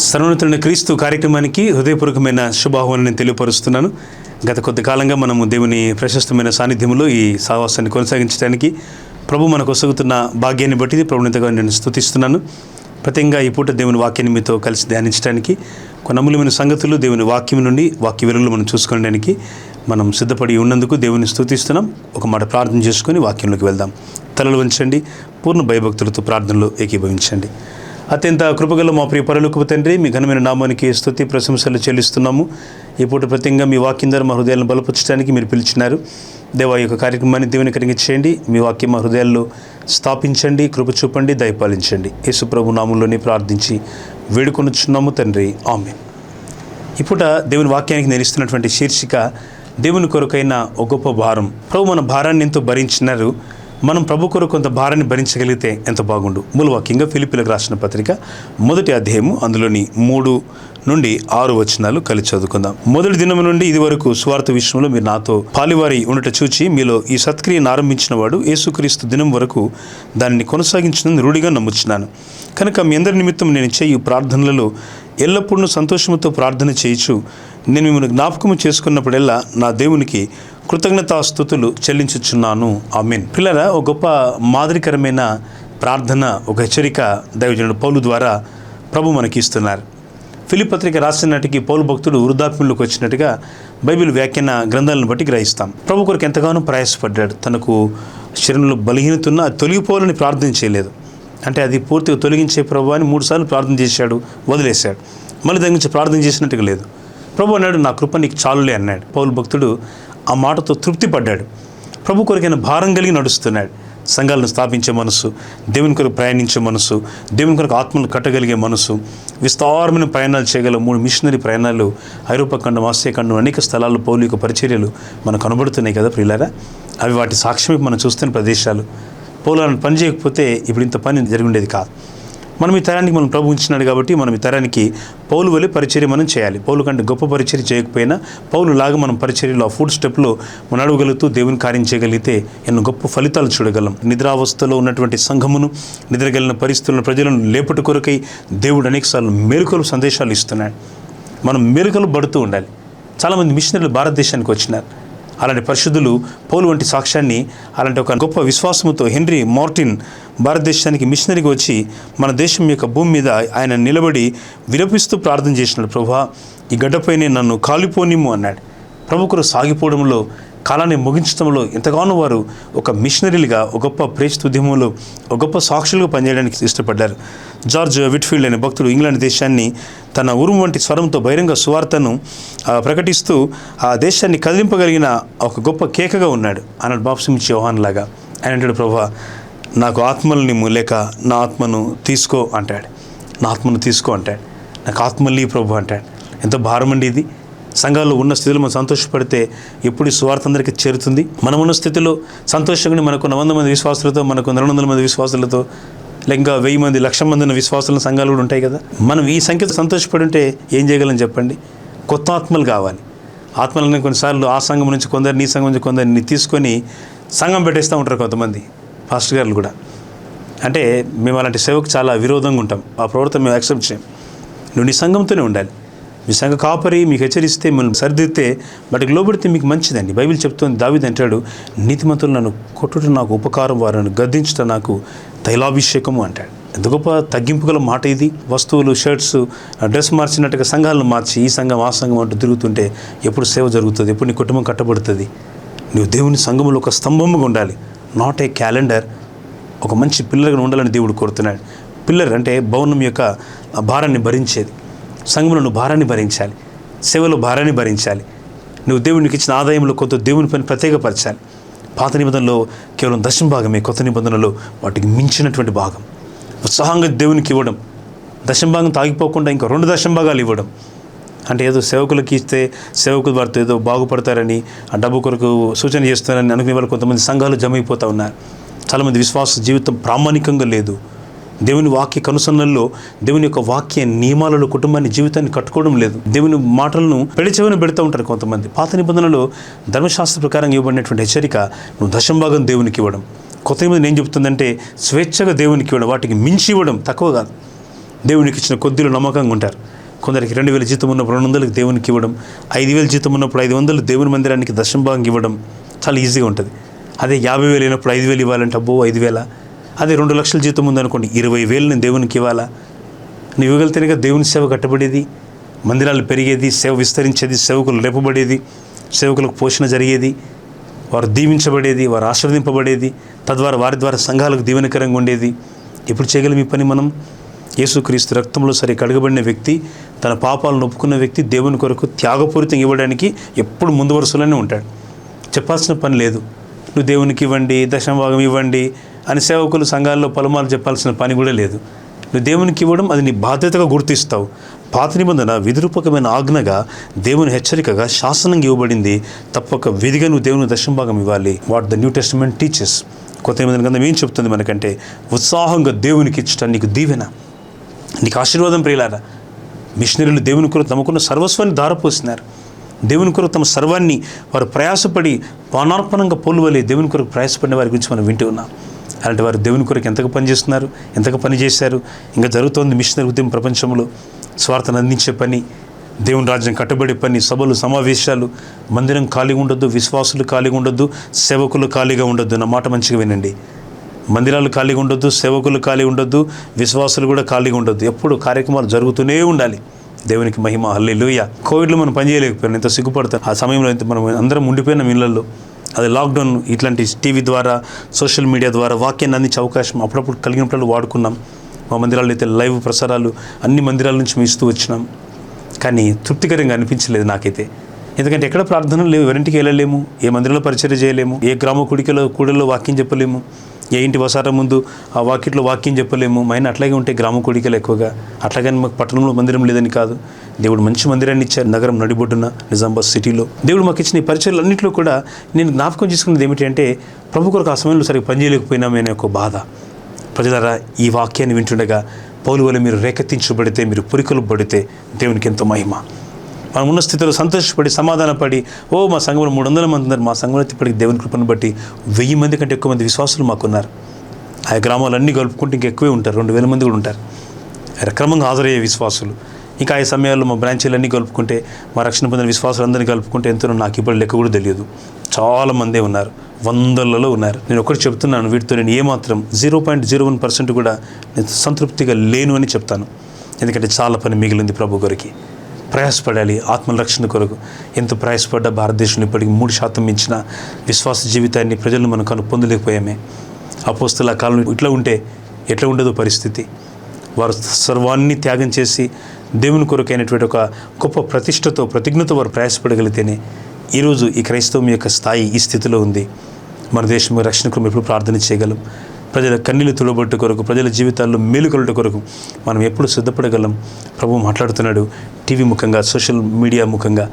సర్వోన్నతుడైన క్రీస్తు కార్యక్రమానికి హృదయపూర్వకమైన శుభాహ్వానాన్ని తెలియపరుస్తున్నాను. గత కొద్ది కాలంగా మనము దేవుని ప్రశస్తమైన సాన్నిధ్యంలో ఈ సహవాసాన్ని కొనసాగించడానికి ప్రభు మనకు ఒసగుతున్న భాగ్యాన్ని బట్టి ప్రభునితగా నేను స్తుతిస్తున్నాను. ప్రత్యేకంగా ఈ పూట దేవుని వాక్యాన్ని మీతో కలిసి ధ్యానించడానికి కొన్ని అమూల్యమైన సంగతులు దేవుని వాక్యం నుండి వాక్య వెలుగులు మనం చూసుకోవడానికి మనం సిద్ధపడి ఉన్నందుకు దేవుని స్తుతిస్తున్నాం. ఒక మాట ప్రార్థన చేసుకొని వాక్యంలోకి వెళ్దాం. తలలు వంచండి, పూర్ణ భయభక్తులతో ప్రార్థనలో ఏకీభవించండి. అత్యంత కృపగల మా ప్రియ పరలోకపు తండ్రి, మీ ఘనమైన నామానికి స్తుతి ప్రశంసలు చెల్లిస్తున్నాము. ఈ పూట ప్రత్యేకంగా మీ వాక్యం ద్వారా మా హృదయాలను బలపరచడానికి మీరు పిలిచినారు. దేవా, యొక్క కార్యక్రమాన్ని దీవెనకరంగా చేయండి. మీ వాక్యం మా హృదయాల్లో స్థాపించండి, కృప చూపండి, దయపాలించండి. యేసు ప్రభు నామంలోనే ప్రార్థించి వేడుకొనుచున్నాము తండ్రి, ఆమేన్. ఈ పూట దేవుని వాక్యానికి నేను ఇస్తున్నటువంటి శీర్షిక దేవుని కొరకైన ఒక గొప్ప భారం. ప్రభు మన భారాన్ని ఎంతో భరించినారు. మనం ప్రభు కొరకు కొంత భారాన్ని భరించగలిగితే ఎంత బాగుండు. మూలవాక్యంగా ఫిలిప్పీలకు రాసిన పత్రిక 1వ అధ్యాయము అందులోని 3 నుండి 6 వచనాలు కలిసి చదువుకుందాం. మొదటి దినం నుండి ఇది వరకు సువార్త విషయంలో మీరు నాతో పాలివారి ఉండట చూచి మీలో ఈ సత్క్రియను ఆరంభించిన వాడు యేసుక్రీస్తు దినం వరకు దానిని కొనసాగించిన రూఢిగా నమ్ముచున్నాను. కనుక మీ అందరి నిమిత్తం నేను చేయు ప్రార్థనలలో ఎల్లప్పుడూ సంతోషంతో ప్రార్థన చేయొచ్చు. నేను మిమ్మల్ని జ్ఞాపకము చేసుకున్నప్పుడల్లా నా దేవునికి కృతజ్ఞతాస్తుతులు చెల్లించుచున్నాను. ఆమేన్. పిల్లరా, ఒక గొప్ప మాదిరికరమైన ప్రార్థన, ఒక హెచ్చరిక దైవజనుడు పౌలు ద్వారా ప్రభు మనకి ఇస్తున్నారు. ఫిలిప్పీ పత్రిక రాసిన నాటికి పౌలు భక్తుడు వృద్ధాప్యంలోకి వచ్చినట్టుగా బైబిల్ వ్యాఖ్యాన గ్రంథాలను బట్టి గ్రహిస్తాం. ప్రభు కొరకు ఎంతగానో ప్రయాసపడ్డాడు. తనకు శరీరంలో బలహీనత ఉన్నా అది తొలగిపోవాలని ప్రార్థన చేయలేదు. అంటే అది పూర్తిగా తొలగించే ప్రభు అని 3 సార్లు ప్రార్థన చేశాడు, వదిలేశాడు. మళ్ళీ దాని గురించి ప్రార్థన చేసినట్టుగా లేదు. ప్రభు అన్నాడు, నా కృప నీకు చాలులే అన్నాడు. పౌలు భక్తుడు ఆ మాటతో తృప్తి పడ్డాడు. ప్రభు కొరకైన భారం కలిగి నడుస్తున్నాడు. సంఘాలను స్థాపించే మనసు, దేవుని కొరకు ప్రయాణించే మనసు, దేవుని కొరకు ఆత్మను కట్టగలిగే మనసు, విస్తారమైన ప్రయాణాలు చేయగల 3 మిషనరీ ప్రయాణాలు ఐరోపా ఖండం, ఆసియా ఖండం, అనేక స్థలాల్లో పౌలు యొక్క పరిచర్యలు మనకు కనబడుతున్నాయి కదా ప్రియులారా. అవి వాటి సాక్ష్యం మనం చూస్తున్న ప్రదేశాలు. పౌలు పని చేయకపోతే ఇప్పుడు ఇంత పని జరిగి ఉండేది కాదు. మనం ఈ తరానికి మనం ప్రభు ఉంచినాడు కాబట్టి మనం ఈ తరానికి పౌలు వలె పరిచర్య మనం చేయాలి. పౌలు కంటే గొప్ప పరిచర్య చేయకపోయినా పౌలు లాగా మనం పరిచర్యలో ఆ ఫుడ్ స్టెప్లో మనం నడవగలుగుతూ దేవుని కార్యం చేయగలిగితే ఎన్నో గొప్ప ఫలితాలు చూడగలం. నిద్రావస్థలో ఉన్నటువంటి సంఘమును, నిద్రగలిగిన పరిస్థితులను ప్రజలను లేపటి కొరకై దేవుడు అనేకసార్లు మేలుకలు సందేశాలు ఇస్తున్నాడు. మనం మేలుకలు పడుతూ ఉండాలి. చాలామంది మిషనరీలు భారతదేశానికి వచ్చినారు. అలాంటి పరిశుద్ధులు పౌలు వంటి సాక్ష్యాన్ని, అలాంటి ఒక గొప్ప విశ్వాసంతో హెన్రీ మార్టిన్ భారతదేశానికి మిషనరీగా వచ్చి మన దేశం యొక్క భూమి మీద ఆయన నిలబడి విలపిస్తూ ప్రార్థన చేసినాడు. ప్రభువా, ఈ గడ్డపైనే నన్ను కాలిపోనిమ్ము అన్నాడు. ప్రభు కొరకు సాగిపోవడంలో, కాలాన్ని ముగించడంలో ఎంతగానో వారు ఒక మిషనరీలుగా, ఒక గొప్ప ప్రేషిత ఉద్యమంలో, ఒక గొప్ప సాక్షులుగా పనిచేయడానికి ఇష్టపడ్డారు. జార్జ్ విట్ఫీల్డ్ అనే భక్తుడు ఇంగ్లాండ్ దేశాన్ని తన ఉరుము వంటి స్వరంతో బహిరంగ సువార్తను ప్రకటిస్తూ ఆ దేశాన్ని కదిలింపగలిగిన ఒక గొప్ప కేకగా ఉన్నాడు. అన్నాడు బాప్తిస్మమిచ్చే యోహాను లాగా. ఆయన అంటాడు, ప్రభువా, నాకు ఆత్మలు నిమ్ము, లేక నా ఆత్మను తీసుకో అంటాడు. నా ఆత్మను తీసుకో అంటాడు. నాకు ఆత్మల్ని ప్రభు అంటాడు. ఎంత భారం అండి ఇది. సంఘాల్లో ఉన్న స్థితిలో మనం సంతోషపడితే ఎప్పుడు ఈ సువార్త అందరికీ చేరుతుంది. మనం ఉన్న స్థితిలో సంతోషంగా మనకు 100 మంది విశ్వాసులతో, మనకు 200 మంది విశ్వాసులతో, ఇంకా 1000 మంది, 1,00,000 మంది ఉన్న విశ్వాసుల సంఘాలు కూడా ఉంటాయి కదా. మనం ఈ సంఖ్యతో సంతోషపడి ఉంటే ఏం చేయగలం చెప్పండి? కొత్త ఆత్మలు కావాలి. ఆత్మలని కొన్నిసార్లు ఆ సంఘం నుంచి కొందరు, నీ సంఘం నుంచి కొందరిని తీసుకొని సంఘం పెట్టేస్తూ ఉంటారు కొంతమంది పాస్టర్ గారులు కూడా. అంటే మేము అలాంటి సేవకు చాలా విరోధంగా ఉంటాం. ఆ ప్రవర్తన మేము యాక్సెప్ట్ చేయం. నువ్వు నీ సంఘంతోనే ఉండాలి. మీ సంఘ కాపరి మీకు హెచ్చరిస్తే, మిమ్మల్ని సరిదిద్దితే, వాటికి లోబడితే మీకు మంచిదండి. బైబిల్ చెప్తుంది, దావీదు అంటాడు, నీతిమంతులు నన్ను కొట్టుట నాకు ఉపకారం, వారిని గద్దించుట నాకు తైలాభిషేకము అంటాడు. ఎంత గొప్ప తగ్గింపు గల మాట ఇది. వస్తువులు, షర్ట్స్, డ్రెస్ మార్చినట్టుగా సంఘాలను మార్చి ఈ సంఘం ఆ సంఘం అంటూ తిరుగుతుంటే ఎప్పుడు సేవ జరుగుతుంది? ఎప్పుడు నీ కుటుంబం కట్టబడుతుంది? నువ్వు దేవుని సంఘములో ఒక స్తంభముగా ఉండాలి. Not a calendar. ఒక మంచి పిల్లర్గా ఉండాలని దేవుడు కోరుతున్నాడు. పిల్లర్ అంటే భవనం యొక్క భారాన్ని భరించేది. సంఘంలో నువ్వు భారాన్ని భరించాలి. సేవలో భారాన్ని భరించాలి. నువ్వు దేవునికి ఇచ్చిన ఆదాయంలో కొంత దేవుని పని ప్రత్యేకపరచాలి. పాత నిబంధనలో కేవలం 10వ భాగమే, కొత్త నిబంధనలో వాటికి మించినటువంటి భాగం ఉత్సాహంగా దేవునికి ఇవ్వడం. 10వ భాగం తాగిపోకుండా ఇంకా 2 10వ భాగాలు ఇవ్వడం. అంటే ఏదో సేవకులకి ఇస్తే సేవకుల వారితో ఏదో బాగుపడతారని, ఆ డబ్బు కొరకు సూచన చేస్తారని అనుకునే వాళ్ళు కొంతమంది సంఘాలు జమ అయిపోతూ ఉన్నారు. చాలామంది విశ్వాస జీవితం ప్రామాణికంగా లేదు. దేవుని వాక్య కనుసన్నల్లో, దేవుని యొక్క వాక్య నియమాలలో కుటుంబాన్ని, జీవితాన్ని కట్టుకోవడం లేదు. దేవుని మాటలను పెడిచెవిన పెడుతూ ఉంటారు కొంతమంది. పాత నిబంధనలో ధర్మశాస్త్ర ప్రకారం ఇవ్వబడినటువంటి హెచ్చరిక నువ్వు 10వ భాగం దేవునికి ఇవ్వడం. కొత్త నిబంధన ఏం చెప్తుందంటే స్వేచ్ఛగా దేవునికి ఇవ్వడం, వాటికి మించి ఇవ్వడం, తక్కువ కాదు. దేవునికి ఇచ్చిన కొద్దిలో నమ్మకంగా ఉంటారు. కొందరికి 2,000 జీతం ఉన్నప్పుడు 200 దేవునికి ఇవ్వడం, 5,000 జీతం ఉన్నప్పుడు 500 దేవుని మందిరానికి దశంభాగం ఇవ్వడం చాలా ఈజీగా ఉంటుంది. అదే 50,000 అయినప్పుడు 5,000 ఇవ్వాలంటే అబ్బో 5,000. అదే 2 లక్షల జీతం ఉందనుకోండి, 20,000 నేను దేవునికి ఇవ్వాలా? నువ్వు ఇవ్వగలితేనే దేవుని సేవ కట్టబడేది, మందిరాలు పెరిగేది, సేవ విస్తరించేది, సేవకులు రేపబడేది, సేవకులకు పోషణ జరిగేది, వారు దీవించబడేది, వారు ఆశీర్వదింపబడేది, తద్వారా వారి ద్వారా సంఘాలకు దీవెనకరంగా ఉండేది. ఎప్పుడు చేయగలం ఈ పని మనం? యేసుక్రీస్తు రక్తంలో సరి కడగబడిన వ్యక్తి, తన పాపాలను ఒప్పుకున్న వ్యక్తి దేవుని కొరకు త్యాగపూరితంగా ఇవ్వడానికి ఎప్పుడు ముందు వరుసలోనే ఉంటాడు. చెప్పాల్సిన పని లేదు. నువ్వు దేవునికి ఇవ్వండి, దశమభాగం ఇవ్వండి అని సేవకులు సంఘాల్లో పలుమార్లు చెప్పాల్సిన పని కూడా లేదు. నువ్వు దేవునికి ఇవ్వడం అది నీ బాధ్యతగా గుర్తిస్తావు. పాత నిబంధన విధిరూపకమైన ఆజ్ఞగా, దేవుని హెచ్చరికగా, శాసనంగా ఇవ్వబడింది. తప్పక విధిగా నువ్వు దేవుని దశమభాగం ఇవ్వాలి. What the new testament teaches. కొత్త నిబంధన గ్రంథం ఏం చెప్తుంది మనకంటే, ఉత్సాహంగా దేవునికి ఇచ్చడం నీకు దీవెన, నీకు ఆశీర్వాదం. ప్రియులారా, మిషనరీలు దేవుని కొరకు తమకున్న సర్వస్వాన్ని ధారపోసినారు. దేవుని కొరకు తమ సర్వాన్ని వారు ప్రయాసపడి పానార్పణంగా పోలువలే దేవుని కొరకు ప్రయాసపడిన వారి గురించి మనం వింటూ ఉన్నాం. అలాంటి వారు దేవుని కొరకు ఎంతగా పనిచేస్తున్నారు, ఎంతగా పనిచేశారు. ఇంకా జరుగుతోంది మిషనరీ ఉద్యమం ప్రపంచంలో. స్వార్థను అందించే పని, దేవుని రాజ్యం కట్టబడే పని, సభలు, సమావేశాలు. మందిరం ఖాళీగా ఉండొద్దు, విశ్వాసులు ఖాళీగా ఉండొద్దు, సేవకులు ఖాళీగా ఉండొద్దు. నా మాట మంచిగా వినండి. మందిరాలు ఖాళీగా ఉండొద్దు, సేవకులు ఖాళీగా ఉండొద్దు, విశ్వాసులు కూడా ఖాళీగా ఉండొద్దు. ఎప్పుడు కార్యక్రమాలు జరుగుతూనే ఉండాలి. దేవునికి మహిమ. హల్లెలూయా. కోవిడ్లో మనం పని చేయలేకపోయాం, ఎంత సిగ్గుపడతాం. ఆ సమయంలో ఎంత మనం అందరం ఉండిపోయినాం ఇళ్లలో. అది లాక్డౌన్. ఇట్లాంటి టీవీ ద్వారా, సోషల్ మీడియా ద్వారా వాక్యాన్ని అందించే అవకాశం అప్పుడప్పుడు కలిగినప్పుడు వాడుకున్నాం. మా మందిరాల్లో అయితే లైవ్ ప్రసారాలు అన్ని మందిరాల నుంచి మేము ఇస్తూ వచ్చినాం. కానీ తృప్తికరంగా అనిపించలేదు నాకైతే. ఎందుకంటే ఎక్కడ ప్రార్థనలు లేవు, ఎవరింటికి వెళ్ళలేము, ఏ మందిరంలో పరిచర్య చేయలేము, ఏ గ్రామ కూడిలో వాక్యం చెప్పలేము, ఏ ఇంటి వసారం ముందు ఆ వాకిట్లో వాక్యం చెప్పలేము. మైన అట్లాగే ఉంటే గ్రామ కూడికలు ఎక్కువగా. అట్లాగని మాకు పట్టణంలో మందిరం లేదని కాదు. దేవుడు మంచి మందిరాన్ని ఇచ్చారు నగరం నడిబొడ్డున, నిజామాబాద్ సిటీలో. దేవుడు మాకు ఇచ్చిన ఈ పరిచర్యలు అన్నింటిలో కూడా నేను జ్ఞాపకం చేసుకున్నది ఏమిటి అంటే, ప్రభు కొరకు ఆ సమయంలో సరిగ్గా పనిచేయలేకపోయినామనే ఒక బాధ. ప్రజలారా, ఈ వాక్యాన్ని వింటుండగా పౌలు వల్ల మీరు రేకెత్తించబడితే, మీరు పురికలు పడితే దేవునికి ఎంతో మహిమ. మనం ఉన్న స్థితిలో సంతోషపడి, సమాధానపడి, మా సంఘంలో 300 మంది ఉన్నారు, మా సంఘంలో ఇప్పటికి దేవుని కృపను బట్టి 1000 మంది కంటే ఎక్కువ మంది విశ్వాసులు మాకున్నారు. ఆ గ్రామాలన్నీ కలుపుకుంటే ఇంకా ఎక్కువే ఉంటారు, 2000 మంది కూడా ఉంటారు క్రమంగా హాజరయ్యే విశ్వాసులు. ఇంకా ఆ సమయాల్లో మా బ్రాంచీలన్నీ కలుపుకుంటే, మా రక్షణ పొందిన విశ్వాసులందరినీ కలుపుకుంటే ఎంతో నాకు ఇప్పుడు లెక్క కూడా తెలియదు. చాలామందే ఉన్నారు, వందలలో ఉన్నారు. నేను ఒకటి చెప్తున్నాను, వీటితో నేను ఏమాత్రం 0.01% కూడా నేను సంతృప్తిగా లేను అని చెప్తాను. ఎందుకంటే చాలా పని మిగిలింది ప్రభు కొరికి. ప్రయాసపడాలి ఆత్మల రక్షణ కొరకు. ఎంత ప్రయాసపడ్డా భారతదేశంలో ఇప్పటికి 3% మించిన విశ్వాస జీవితాన్ని ప్రజలను మనం పొందలేకపోయామే. అపోస్తలుల కాలం ఇట్లా ఉంటే ఎట్లా ఉండదో పరిస్థితి. వారు సర్వాన్ని త్యాగం చేసి దేవుని కొరకు అయినటువంటి ఒక గొప్ప ప్రతిష్టతో, ప్రతిజ్ఞతో వారు ప్రయాసపడగలిగితేనే ఈరోజు ఈ క్రైస్తవం యొక్క స్థాయి ఈ స్థితిలో ఉంది. మన దేశం రక్షణ కొరకు ఎప్పుడు ప్రార్థన చేయగలం? ప్రజల కన్నీళ్ళు తుడబట్టు కొరకు, ప్రజల జీవితాల్లో మేలుకొలట కొరకు మనం ఎప్పుడు సిద్ధపడగలం? ప్రభు మాట్లాడుతున్నాడు టీవీ ముఖంగా, సోషల్ మీడియా ముఖంగా.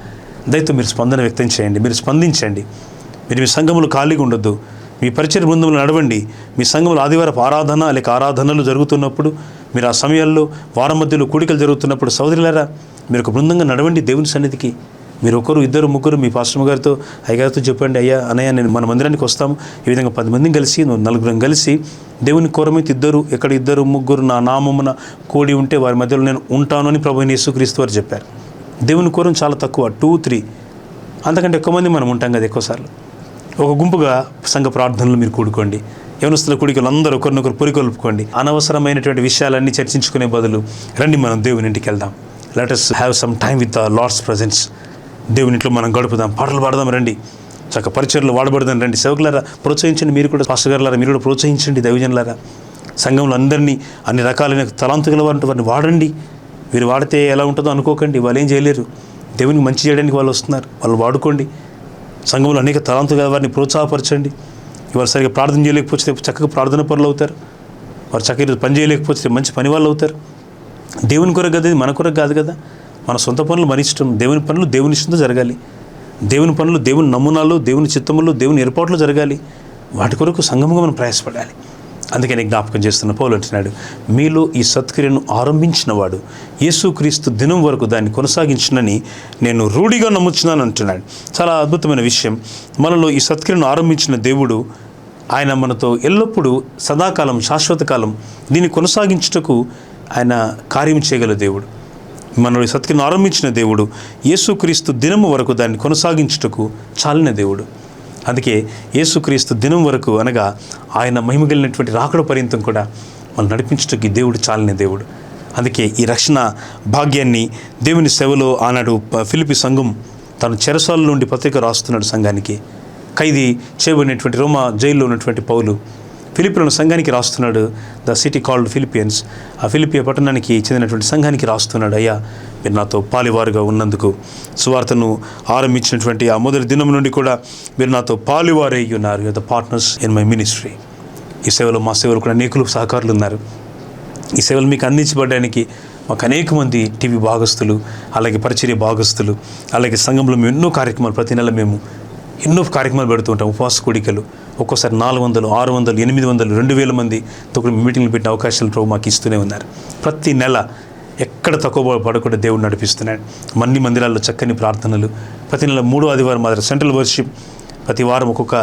దయతో మీరు స్పందన వ్యక్తం చేయండి, మీరు స్పందించండి. మీరు మీ సంఘములు ఖాళీగా ఉండొద్దు, మీ పరిచయ బృందంలో నడవండి. మీ సంఘములు ఆదివారపు ఆరాధన లేక ఆరాధనలు జరుగుతున్నప్పుడు, మీరు ఆ సమయాల్లో వారం మధ్యలో కూడికలు జరుగుతున్నప్పుడు, సోదరులారా మీరు ఒక బృందంగా నడవండి దేవుని సన్నిధికి. మీరు ఒకరు, ఇద్దరు, ముగ్గురు మీ పాస్టర్ గారితో, అయ్యగారితో చెప్పండి, అయ్యా అన్నయ్య నేను మన మందిరానికి వస్తాము. ఈ విధంగా 10 మందిని కలిసి, 4 కలిసి దేవుని కోరమైతే ఇద్దరు, ఎక్కడ 2, 3 నా నామమున కూడి ఉంటే వారి మధ్యలో నేను ఉంటాను అని ప్రభువైన యేసుక్రీస్తు వారు చెప్పారు. దేవుని కోరం చాలా తక్కువ, 2, 3 అంతకంటే ఎక్కువ మంది మనం ఉంటాం కదా ఎక్కువసార్లు. ఒక గుంపుగా సంఘ ప్రార్థనలు మీరు కూడుకోండి. యవనస్తుల కూడికలు అందరూ ఒకరినొకరు పొరికొల్పుకోండి. అనవసరమైనటువంటి విషయాలన్నీ చర్చించుకునే బదులు రండి మనం దేవుని ఇంటికి వెళ్దాం. Let us have some time with the Lord's presence. దేవుని ఇంట్లో మనం గడుపుదాం, పాటలు పాడదాం రండి, చక్క పరిచర్లు వాడబడదాం రండి. సేవకులారా ప్రోత్సహించండి, మీరు కూడా పాస్టర్ గారులారా మీరు కూడా ప్రోత్సహించండి. దైవజనులారా సంఘంలో అందరినీ అన్ని రకాలైన తలాంతు గల వారిని వాడండి. వీరు వాడితే ఎలా ఉంటుందో అనుకోకండి, వాళ్ళు ఏం చేయలేరు. దేవునికి మంచి చేయడానికి వాళ్ళు వస్తున్నారు, వాళ్ళు వాడుకోండి. సంఘంలో అనేక తలాంతు గల వారిని ప్రోత్సాహపరచండి. ఇవాళ సరిగ్గా ప్రార్థన చేయలేకపోతే చక్కగా ప్రార్థన పనులు అవుతారు. వారు చక్కగా పని చేయలేకపోతే మంచి పని వాళ్ళు అవుతారు. దేవుని కొరకు కదా, మన కొరకు కాదు కదా. మన సొంత పనులు మన ఇష్టం, దేవుని పనులు దేవుని ఇష్టంతో జరగాలి. దేవుని పనులు దేవుని నమూనాలు, దేవుని చిత్తములు, దేవుని ఏర్పాట్లు జరగాలి. వాటి కొరకు సంఘముగా మనం ప్రయాసపడాలి. అందుకని జ్ఞాపకం చేస్తున్న పౌలు అంటున్నాడు, మీలో ఈ సత్క్రియను ఆరంభించిన వాడు యేసుక్రీస్తు దినం వరకు దాన్ని కొనసాగించునని నేను రూఢిగా నమ్ముచున్నాను అంటున్నాడు. చాలా అద్భుతమైన విషయం. మనలో ఈ సత్క్రియను ఆరంభించిన దేవుడు, ఆయన మనతో ఎల్లప్పుడూ సదాకాలం, శాశ్వత కాలం దీన్ని కొనసాగించుటకు ఆయన కార్యం చేయగల దేవుడు. మనలో సత్క్రియను ఆరంభించిన దేవుడు యేసుక్రీస్తు దినము వరకు దాన్ని కొనసాగించుటకు చాలిన దేవుడు. అందుకే యేసుక్రీస్తు దినం వరకు అనగా ఆయన మహిమ కలిగినటువంటి రాకడ పర్యంతం కూడా మనం నడిపించుటకు దేవుడు చాలిన దేవుడు. అందుకే ఈ రక్షణ భాగ్యాన్ని దేవుని సేవలో ఆనాడు ఫిలిప్పీ సంఘం తన చెరసాల నుండి పత్రిక రాస్తున్నాడు సంఘానికి. ఖైదీ చేయబడినటువంటి రోమా జైల్లో ఉన్నటువంటి పౌలు ఫిలిప్పీలోని సంఘానికి రాస్తున్నాడు. ద సిటీ కాల్డ్ ఫిలిపియన్స్, ఆ ఫిలిపియా పట్టణానికి చెందినటువంటి సంఘానికి రాస్తున్నాడు. అయ్యా, మీరు నాతో పాలివారుగా ఉన్నందుకు, సువార్తను ఆరంభించినటువంటి ఆ మొదటి దినం నుండి కూడా మీరు నాతో పాలివారై ఉన్నారు. You are the partners in my ministry. ఈ సేవలో మా సేవలు కూడా అనేకులు సహకారులు ఉన్నారు. ఈ సేవలు మీకు అందించబడడానికి మాకు అనేక మంది టీవీ భాగస్తులు, అలాగే పరిచర్య భాగస్తులు, అలాగే సంఘంలో మేము ఎన్నో కార్యక్రమాలు, ప్రతి నెల మేము ఎన్నో కార్యక్రమాలు పెడుతూ ఉంటాం. ఉపవాస కూడికలు, ఒక్కోసారి 400, 600, 800, 2000 మందితో మీటింగ్లు పెట్టిన అవకాశాలు ప్రభు మాకు ఇస్తూనే ఉన్నారు. ప్రతి నెల ఎక్కడ తక్కువ పడకుండా దేవుడు నడిపిస్తున్నాడు. మన్ని మందిరాల్లో చక్కని ప్రార్థనలు, ప్రతి నెల 3వ ఆదివారం మాదిరి సెంట్రల్ వర్షిప్, ప్రతి వారం ఒక్కొక్క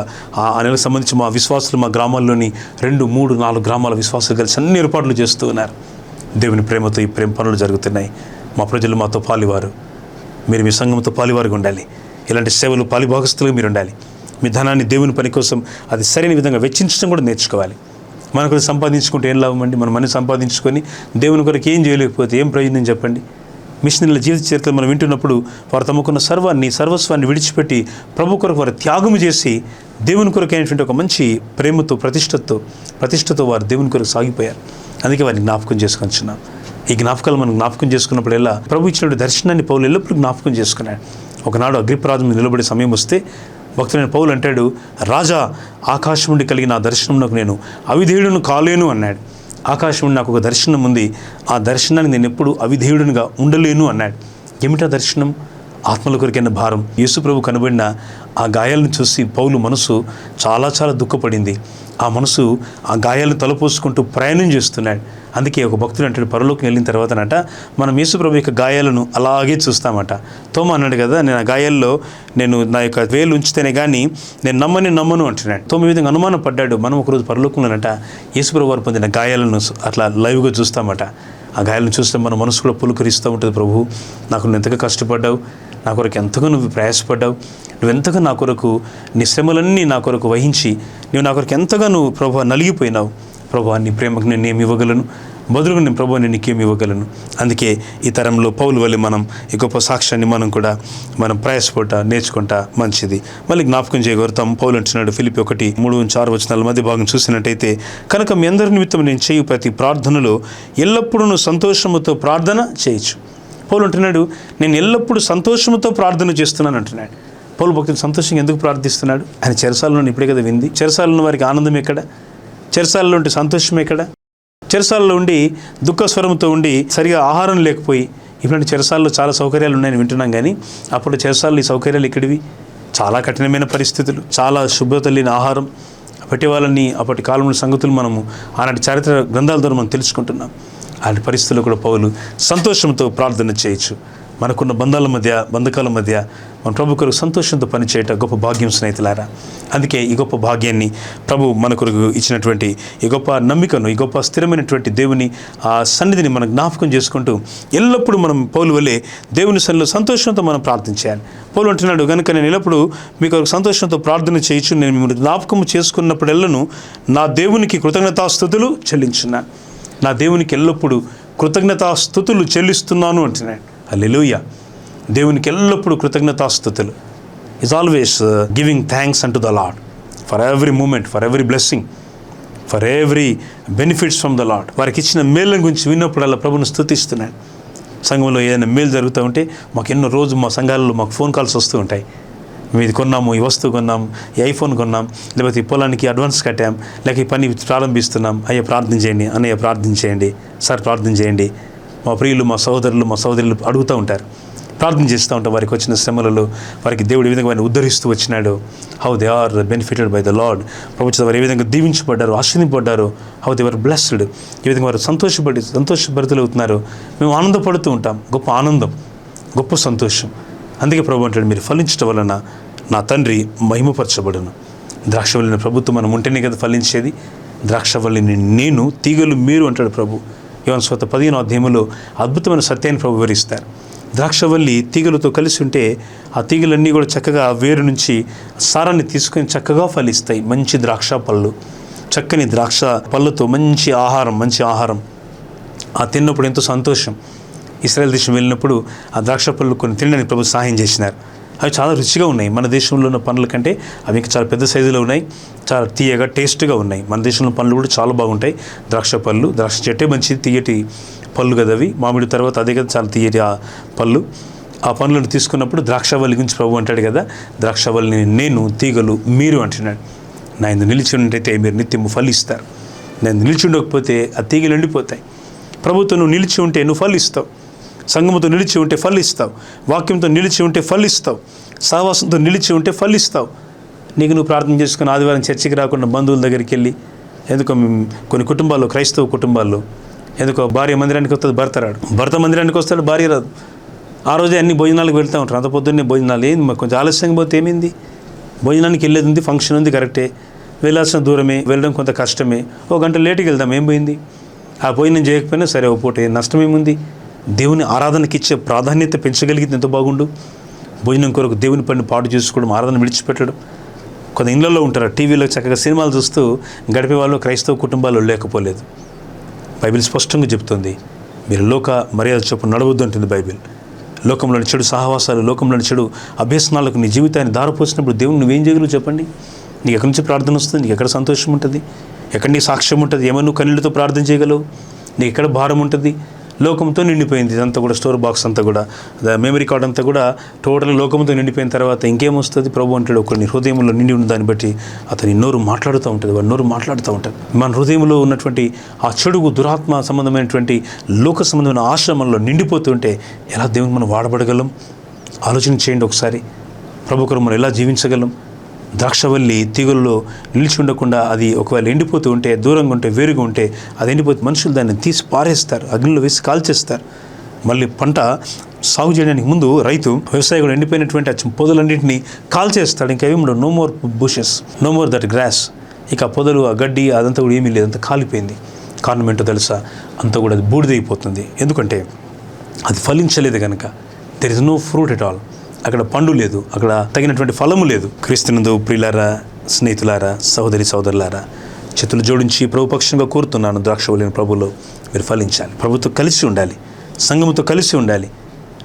ఆ నెలకు సంబంధించి మా విశ్వాసులు మా గ్రామాల్లోని 2, 3, 4 గ్రామాల విశ్వాసులు కలిసి అన్ని ఏర్పాట్లు చేస్తూ ఉన్నారు. దేవుని ప్రేమతో ఈ ప్రేమ పనులు జరుగుతున్నాయి. మా ప్రజలు మాతో పాలివారు, మీరు మీ సంఘంతో పాలివారుగా ఉండాలి. ఇలాంటి సేవలు పాలిభాగస్తులుగా మీరు ఉండాలి. మీ ధనాన్ని దేవుని పని కోసం అది సరైన విధంగా వెచ్చించడం కూడా నేర్చుకోవాలి. మన కొరకు సంపాదించుకుంటే ఏం లాభం అండి? మనం సంపాదించుకొని దేవుని కొరకు ఏం చేయలేకపోతే ఏం ప్రయోజనం చెప్పండి? మిషనరీల జీవిత చరిత్రలు మనం వింటున్నప్పుడు వారు తమకున్న సర్వస్వాన్ని విడిచిపెట్టి ప్రభు కొరకు వారు త్యాగం చేసి దేవుని కొరకు అయినటువంటి ఒక మంచి ప్రేమతో ప్రతిష్టతో వారు దేవుని కొరకు సాగిపోయారు. అందుకే వారిని జ్ఞాపకం చేసుకొచ్చున్నాం. ఈ జ్ఞాపకాలు మనం జ్ఞాపకం చేసుకున్నప్పుడు ఎలా ప్రభు ఇచ్చినటువంటి దర్శనాన్ని పౌలు ఎల్లప్పుడూ జ్ఞాపకం చేసుకున్నాడు. ఒకనాడు అగ్రిప్పరాజు మీద నిలబడే సమయం వస్తే భక్తుడైన పౌలు అంటాడు, రాజా, ఆకాశం నుండి కలిగిన ఆ దర్శనంలోకి నేను అవిధేయుడును కాలేను అన్నాడు. ఆకాశం నుండి నాకు ఒక దర్శనం ఉంది, ఆ దర్శనాన్ని నేను ఎప్పుడు అవిధేయుడునిగా ఉండలేను అన్నాడు. ఏమిటా దర్శనం? ఆత్మల కొరికైన భారం. యేసు ప్రభు కనబడిన ఆ గాయాలను చూసి పౌలు మనసు చాలా చాలా దుఃఖపడింది. ఆ మనసు ఆ గాయాలను తలపోసుకుంటూ ప్రయాణం చేస్తున్నాడు. అందుకే ఒక భక్తుడు అంటాడు, పరలోకం వెళ్ళిన తర్వాతనట మనం యేసు ప్రభు యొక్క గాయాలను అలాగే చూస్తామట. తోమ అన్నాడు కదా, నేను ఆ గాయాల్లో నేను నా యొక్క వేలు ఉంచితేనే కానీ నేను నమ్మను అంటున్నాడు. తోమ విధంగా అనుమానం పడ్డాడు. మనం ఒకరోజు పరలోకంలోనట యేసు ప్రభు వారు పొందిన గాయాలను అట్లా లైవ్గా చూస్తామట. ఆ గాయాలను చూస్తే మన మనసు కూడా పులకరిస్తూ ఉంటుంది. ప్రభు, నాకు నువ్వు ఎంతగా కష్టపడ్డావు, నా కొరకు ఎంతగా నువ్వు ప్రయాసపడ్డావు, నువ్వెంతగా నా కొరకు నీ శ్రమలన్నీ నా కొరకు వహించి నువ్వు నా కొరకు ఎంతగా నువ్వు ప్రభు నలిగిపోయినావు. ప్రభు, నీ ప్రేమకు నేను ఏమి ఇవ్వగలను, బదులుగా నేను ప్రభు నేను నీకేమి ఇవ్వగలను. అందుకే ఈ తరంలో పౌలు వల్ల మనం ఈ గొప్ప సాక్ష్యాన్ని మనం ప్రయాసపడ్డా నేర్చుకుంటా మంచిది. మళ్ళీ జ్ఞాపకం చేయగలుగుతాం. పౌలు అంటున్నాడు ఫిలిప్పీ 1:3-6 మధ్య భాగం చూసినట్టయితే, కనుక మీ అందరి నిమిత్తం నేను చేయు ప్రతి ప్రార్థనలో ఎల్లప్పుడూ సంతోషముతో ప్రార్థన చేయొచ్చు. పౌలు అంటున్నాడు, నేను ఎల్లప్పుడూ సంతోషంతో ప్రార్థన చేస్తున్నాను అంటున్నాడు. పౌలు భక్తులు సంతోషంగా ఎందుకు ప్రార్థిస్తున్నాడు? ఆయన చెరసాలలో ఇప్పుడే కదా వింది. చెరసాలలో వారికి ఆనందం ఎక్కడ? చెరసాలలో ఉంటే సంతోషం ఎక్కడ? చెరసాలలో ఉండి దుఃఖ స్వరంతో ఉండి సరిగా ఆహారం లేకపోయి, ఇప్పుడంటే చెరసాలలో చాలా సౌకర్యాలు ఉన్నాయని వింటున్నాం, కానీ అప్పుడు చెరసాలలో ఈ సౌకర్యాలు ఇక్కడివి చాలా కఠినమైన పరిస్థితులు, చాలా శుభ్రత లేని ఆహారం పెట్టేవాళ్ళని అప్పటి కాలంలో సంగతులు మనము ఆనాటి చారిత్ర గ్రంథాల ద్వారా మనం తెలుసుకుంటున్నాం. అలాంటి పరిస్థితుల్లో కూడా పౌలు సంతోషంతో ప్రార్థన చేయొచ్చు. మనకున్న బంధకాల మధ్య మన ప్రభు కొరకు సంతోషంతో పనిచేయటం గొప్ప భాగ్యం స్నేహితులారా. అందుకే ఈ గొప్ప భాగ్యాన్ని ప్రభు మన కొరకు ఇచ్చినటువంటి ఈ గొప్ప నమ్మికను, ఈ గొప్ప స్థిరమైనటువంటి దేవుని ఆ సన్నిధిని మనం జ్ఞాపకం చేసుకుంటూ ఎల్లప్పుడూ మనం పౌలు వల్లే దేవుని సన్నిధిలో సంతోషంతో మనం ప్రార్థించాలి. పౌలు అంటున్నాడు, కనుక నేను ఎల్లప్పుడూ మీ కొరకు సంతోషంతో ప్రార్థన చేయొచ్చు. నేను మిమ్మల్ని జ్ఞాపకం చేసుకున్నప్పుడెల్లను నా దేవునికి కృతజ్ఞతాస్తుతులు చెల్లించున్నాను. నా దేవునికి ఎల్లప్పుడూ కృతజ్ఞతాస్తుతులు చెల్లిస్తున్నాను అంటున్నాడు. హల్లెలూయా. దేవునికి ఎల్లప్పుడూ కృతజ్ఞతాస్తుతులు. Is always giving thanks unto the Lord for every moment, for every blessing, for every benefits from the Lord. వారికి ఇచ్చిన మేళ్ళ గురించి విన్నప్పుడల్లా ప్రభుని స్తుతిస్తున్నాడు. సంఘంలో ఏదైనా మేలు జరుగుతూ ఉంటే మాకు ఎన్నో రోజు మా సంఘాలలో మాకు ఫోన్ కాల్స్ వస్తూ ఉంటాయి. మేము ఇది కొన్నాము, ఈ వస్తువు కొన్నాం, ఈ ఐఫోన్ కొన్నాం, లేకపోతే ఈ పొలానికి అడ్వాన్స్ కట్టాం, లేక ఈ పని ప్రారంభిస్తున్నాం, అయ్యా ప్రార్థన చేయండి, అన్నయ్య ప్రార్థన చేయండి, సార్ ప్రార్థన చేయండి. మా ప్రియులు, మా సహోదరులు అడుగుతూ ఉంటారు, ప్రార్థన చేస్తూ ఉంటాం. వారికి వచ్చిన శ్రమలలో వారికి దేవుడు ఏ విధంగా వారిని ఉద్ధరిస్తూ వచ్చినాడు. How they are benefited by the lord. ప్రభుత్వం వారు ఏ విధంగా దీవించబడ్డారు, ఆశీర్వదింపబడ్డారు. How they were blessed. ఏ విధంగా వారు సంతోషభరితులు అవుతున్నారు. మేము ఆనందపడుతూ ఉంటాం. గొప్ప ఆనందం, గొప్ప సంతోషం. అందుకే ప్రభు అంటాడు, మీరు ఫలించడం వలన నా తండ్రి మహిమపరచబడును. ద్రాక్షవల్లిని ప్రభుత్వం మనం ఉంటేనే కదా ఫలించేది. ద్రాక్షవల్లిని నేను, తీగలు మీరు అంటాడు ప్రభు. యోహాను సువార్త 15వ అధ్యాయంలో అద్భుతమైన సత్యాన్ని ప్రభు వివరిస్తారు. ద్రాక్షవల్లి తీగలతో కలిసి ఉంటే ఆ తీగలన్నీ కూడా చక్కగా వేరు నుంచి సారాన్ని తీసుకొని చక్కగా ఫలిస్తాయి. మంచి ద్రాక్ష పళ్ళు, చక్కని ద్రాక్ష పళ్ళతో మంచి ఆహారం ఆ తిన్నప్పుడు ఎంతో సంతోషం. ఇశ్రాయేల్ దేశం వెళ్ళినప్పుడు ఆ ద్రాక్ష పళ్ళు కొన్ని తినడానికి ప్రభు సహాయం చేసినారు. అవి చాలా రుచిగా ఉన్నాయి. మన దేశంలో ఉన్న పండ్ల కంటే అవి ఇంకా చాలా పెద్ద సైజులో ఉన్నాయి, చాలా తీయగా టేస్ట్గా ఉన్నాయి. మన దేశంలో పండ్లు కూడా చాలా బాగుంటాయి. ద్రాక్ష పళ్ళు, ద్రాక్ష చెట్టే మంచి తీయటి పళ్ళు కదా అవి. మామిడి తర్వాత అదే కదా చాలా తీయటి ఆ పళ్ళు. ఆ పండ్లను తీసుకున్నప్పుడు ద్రాక్షవల్లి గురించి ప్రభు అంటాడు కదా, ద్రాక్షవల్లిని నేను, తీగలు మీరు అంటున్నాడు. నా ఇందు నిలిచి ఉన్నట్టయితే మీరు నిత్యము ఫలిస్తారు. నేను నిలిచి ఉండకపోతే ఆ తీగలు ఎండిపోతాయి. ప్రభుత్వం నువ్వు నిలిచి ఉంటే నువ్వు ఫలిస్తావు. సంఘముతో నిలిచి ఉంటే ఫలిస్తావు. వాక్యంతో నిలిచి ఉంటే ఫలిస్తావు. సహవాసంతో నిలిచి ఉంటే ఫలిస్తావు. నీకు నువ్వు ప్రార్థన చేసుకుని ఆదివారం చర్చికి రాకుండా బంధువుల దగ్గరికి వెళ్ళి, ఎందుకో కొన్ని కుటుంబాల్లో, క్రైస్తవ కుటుంబాల్లో ఎందుకో భార్య మందిరానికి వస్తుంది, భర్త మందిరానికి వస్తాడు, భార్య రాదు. ఆ రోజే అన్ని భోజనాలకు వెళ్తూ ఉంటారు. అంత పొద్దున్నే భోజనాలు ఏంది, మాకు కొంచెం ఆలస్యంగా పోతే ఏమైంది, భోజనానికి వెళ్ళేది ఉంది, ఫంక్షన్ ఉంది, కరెక్టే, వెళ్ళాల్సిన దూరమే, వెళ్ళడం కొంత కష్టమే, 1 గంట లేటుకి వెళ్దాం, ఏం పోయింది, ఆ భోజనం చేయకపోయినా సరే ఓ పూట నష్టం ఏముంది. దేవుని ఆరాధనకి ఇచ్చే ప్రాధాన్యత పెంచగలిగితే ఎంత బాగుండు. భోజనం కొరకు దేవుని పని పాటు చేసుకోవడం, ఆరాధన విడిచిపెట్టడం. కొంత ఇళ్లలో ఉంటారు, టీవీలో చక్కగా సినిమాలు చూస్తూ గడిపే వాళ్ళు క్రైస్తవ కుటుంబాల్లో లేకపోలేదు. బైబిల్ స్పష్టంగా చెప్తుంది, మీరు లోక మర్యాద చొప్పున నడవద్దు అంటుంది బైబిల్. లోకంలోని చెడు సహవాసాలు, లోకంలోని చెడు అభ్యసనాలకు నీ జీవితాన్ని దారిపోసినప్పుడు దేవుని నువ్వేం చేయగలవు చెప్పండి? నీకు ఎక్కడి నుంచి ప్రార్థన వస్తుంది? నీకు ఎక్కడ సంతోషం ఉంటుంది? ఎక్కడ నీ సాక్ష్యం ఉంటుంది? ఏమన్నా నువ్వు కన్నీళ్ళతో ప్రార్థన చేయగలవు? నీకు ఎక్కడ భారం ఉంటుంది? లోకంతో నిండిపోయింది ఇదంతా కూడా. స్టోర్ బాక్స్ అంతా కూడా, మెమరీ కార్డ్ అంతా కూడా టోటల్ లోకంతో నిండిపోయిన తర్వాత ఇంకేమొస్తుంది? ప్రభు అంటాడు, ఒకరిని హృదయంలో నిండి ఉన్న దాన్ని బట్టి అతని నోరు మాట్లాడుతూ ఉంటుంది, వాడి నోరు మాట్లాడుతూ ఉంటుంది. మన హృదయంలో ఉన్నటువంటి ఆ చెడుగు, దురాత్మ సంబంధమైనటువంటి లోక సంబంధమైన ఆశ్రమంలో నిండిపోతుంటే ఎలా దేవుని మనం వాడబడగలం? ఆలోచన చేయండి ఒకసారి. ప్రభు కొరకు మనం ఎలా జీవించగలం? ద్రాక్షవల్లి తీగల్లో నిలిచి ఉండకుండా అది ఒకవేళ ఎండిపోతూ ఉంటే, దూరంగా ఉంటే, వేరుగా ఉంటే అది ఎండిపోతే మనుషులు దాన్ని తీసి పారేస్తారు, అగ్నిలో వేసి కాల్చేస్తారు. మళ్ళీ పంట సాగు చేయడానికి ముందు రైతు వ్యవసాయకుడు ఎండిపోయినటువంటి ఆ పొదలన్నింటినీ కాల్చేస్తాడు. ఇంకా ఏమి ఉండవు, no more bushes, no more that grass. ఇక ఆ పొదలు, ఆ గడ్డి అదంతా కూడా ఏమీ లేదు, అంతా కాలిపోయింది. కారణం ఏంటో తెలుసా? అంతా కూడా అది బూడిదైపోతుంది. ఎందుకంటే అది ఫలించలేదు కనుక. There is no fruit at all. అక్కడ పండు లేదు, అక్కడ తగినటువంటి ఫలము లేదు. క్రీస్తునందు ప్రియులారా, స్నేహితులారా, సహోదరి సోదరులారా, చేతులు జోడించి ప్రభుపక్షంగా కోరుతున్నాను, ద్రాక్షవల్లిని ప్రభులో మీరు ఫలించాలి. ప్రభుతో కలిసి ఉండాలి, సంఘముతో కలిసి ఉండాలి.